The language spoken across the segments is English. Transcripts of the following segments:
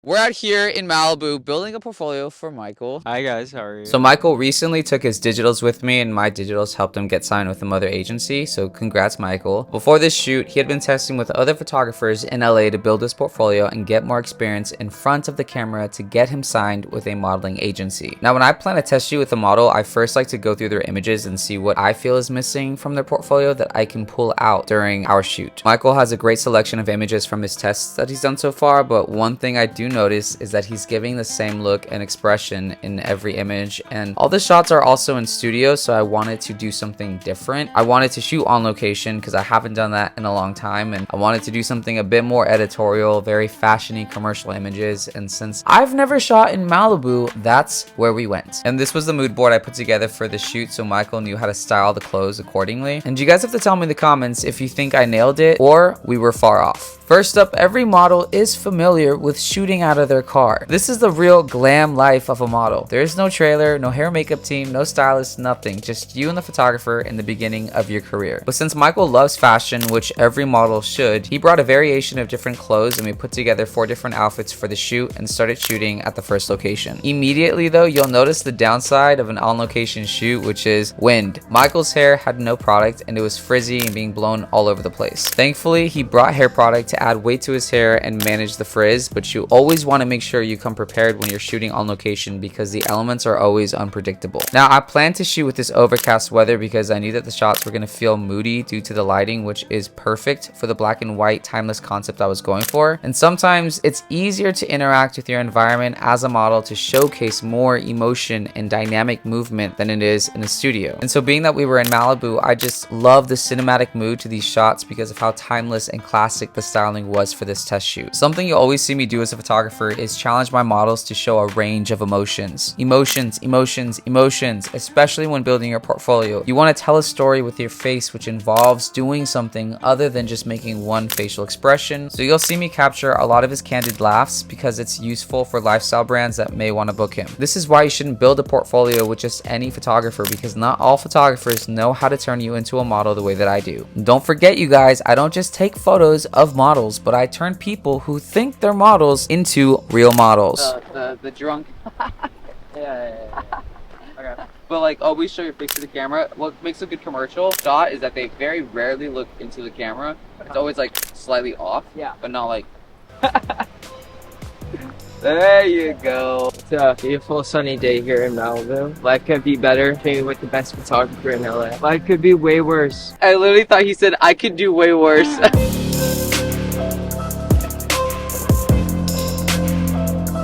We're out here in Malibu building a portfolio for Michael. Hi guys, how are So you? Michael recently took his digitals with me and my digitals helped him get signed with another agency, so congrats Michael. Before this shoot, he had been testing with other photographers in LA to build his portfolio and get more experience in front of the camera to get him signed with a modeling agency. Now when I plan to test shoot with a model, I first like to go through their images and see what I feel is missing from their portfolio that I can pull out during our shoot. Michael has a great selection of images from his tests that he's done so far, but one thing I do notice is that he's giving the same look and expression in every image, and all the shots are also in studio, so I wanted to do something different. I wanted to shoot on location because I haven't done that in a long time, and I wanted to do something a bit more editorial, very fashiony commercial images, and since I've never shot in Malibu, that's where we went. And this was the mood board I put together for the shoot so Michael knew how to style the clothes accordingly. And you guys have to tell me in the comments if you think I nailed it or we were far off. First up, every model is familiar with shooting out of their car. This is the real glam life of a model. There is no trailer, no hair makeup team, no stylist, nothing. Just you and the photographer in the beginning of your career. But since Michael loves fashion, which every model should, he brought a variation of different clothes and we put together 4 different outfits for the shoot and started shooting at the first location. Immediately though, you'll notice the downside of an on-location shoot, which is wind. Michael's hair had no product and it was frizzy and being blown all over the place. Thankfully, he brought hair product to add weight to his hair and manage the frizz, but you always want to make sure you come prepared when you're shooting on location because the elements are always unpredictable. Now, I planned to shoot with this overcast weather because I knew that the shots were going to feel moody due to the lighting, which is perfect for the black and white timeless concept I was going for. And sometimes it's easier to interact with your environment as a model to showcase more emotion and dynamic movement than it is in a studio. And so being that we were in Malibu, I just love the cinematic mood to these shots because of how timeless and classic the styling was for this test shoot. Something you always see me do as a photographer is challenge my models to show a range of emotions. Emotions, especially when building your portfolio. You want to tell a story with your face, which involves doing something other than just making one facial expression. So you'll see me capture a lot of his candid laughs because it's useful for lifestyle brands that may want to book him. This is why you shouldn't build a portfolio with just any photographer because not all photographers know how to turn you into a model the way that I do. And don't forget, you guys, I don't just take photos of models, but I turn people who think they're models into real models. The drunk. Yeah. Okay. But like always show your face to the camera. What makes a good commercial shot is that they very rarely look into the camera. It's always like slightly off. Yeah. But not like there you go. It's a beautiful sunny day here in Malibu. Life could be better being with the best photographer in LA. Life could be way worse. I literally thought he said I could do way worse.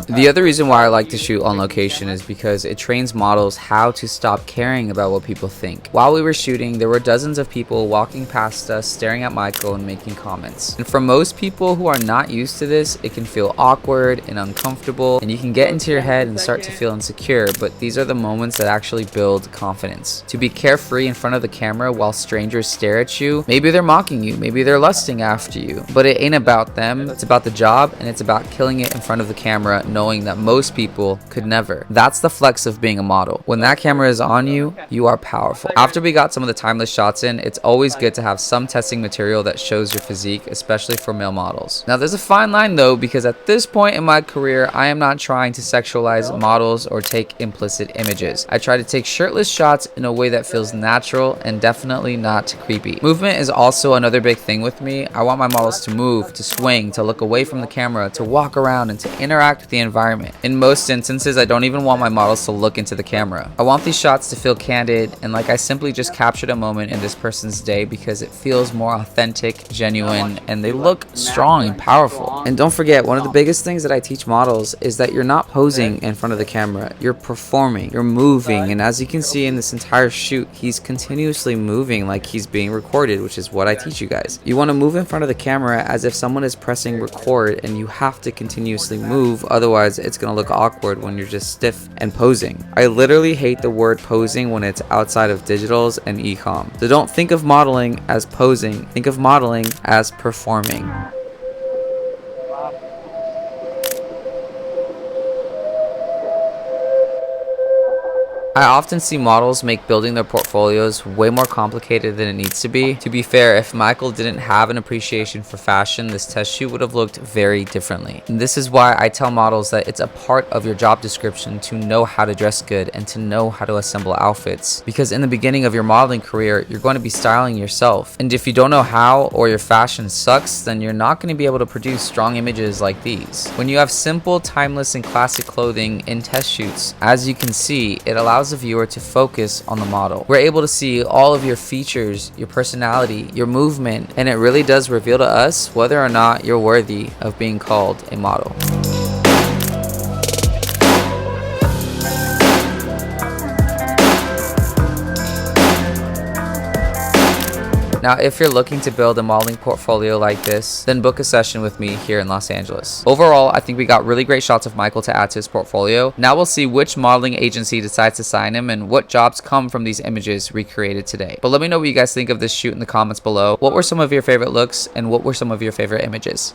The other reason why I like to shoot on location is because it trains models how to stop caring about what people think. While we were shooting, there were dozens of people walking past us, staring at Michael and making comments. And for most people who are not used to this, it can feel awkward and uncomfortable, and you can get into your head and start to feel insecure, but these are the moments that actually build confidence. To be carefree in front of the camera while strangers stare at you, maybe they're mocking you, maybe they're lusting after you, but it ain't about them, it's about the job, and it's about killing it in front of the camera, knowing that most people could never. That's the flex of being a model. When that camera is on you, you are powerful. After we got some of the timeless shots in, it's always good to have some testing material that shows your physique, especially for male models. Now there's a fine line though, because at this point in my career, I am not trying to sexualize models or take implicit images. I try to take shirtless shots in a way that feels natural and definitely not creepy. Movement is also another big thing with me. I want my models to move, to swing, to look away from the camera, to walk around, and to interact with the environment. In most instances, I don't even want my models to look into the camera. I want these shots to feel candid and like I simply just captured a moment in this person's day because it feels more authentic, genuine, and they look strong and powerful. And don't forget, one of the biggest things that I teach models is that you're not posing in front of the camera, you're performing, you're moving, and as you can see in this entire shoot, he's continuously moving like he's being recorded, which is what I teach you guys. You want to move in front of the camera as if someone is pressing record and you have to continuously move, otherwise it's gonna look awkward when you're just stiff and posing. I literally hate the word posing when it's outside of digitals and e-com. So don't think of modeling as posing, think of modeling as performing. I often see models make building their portfolios way more complicated than it needs to be. To be fair, if Michael didn't have an appreciation for fashion, this test shoot would have looked very differently. And this is why I tell models that it's a part of your job description to know how to dress good and to know how to assemble outfits. Because in the beginning of your modeling career, you're going to be styling yourself. And if you don't know how, or your fashion sucks, then you're not going to be able to produce strong images like these. When you have simple, timeless, and classic clothing in test shoots, as you can see, it allows the viewer to focus on the model. We're able to see all of your features, your personality, your movement, and it really does reveal to us whether or not you're worthy of being called a model. Now, if you're looking to build a modeling portfolio like this, then book a session with me here in Los Angeles. Overall, I think we got really great shots of Michael to add to his portfolio. Now we'll see which modeling agency decides to sign him and what jobs come from these images recreated today. But let me know what you guys think of this shoot in the comments below. What were some of your favorite looks and what were some of your favorite images?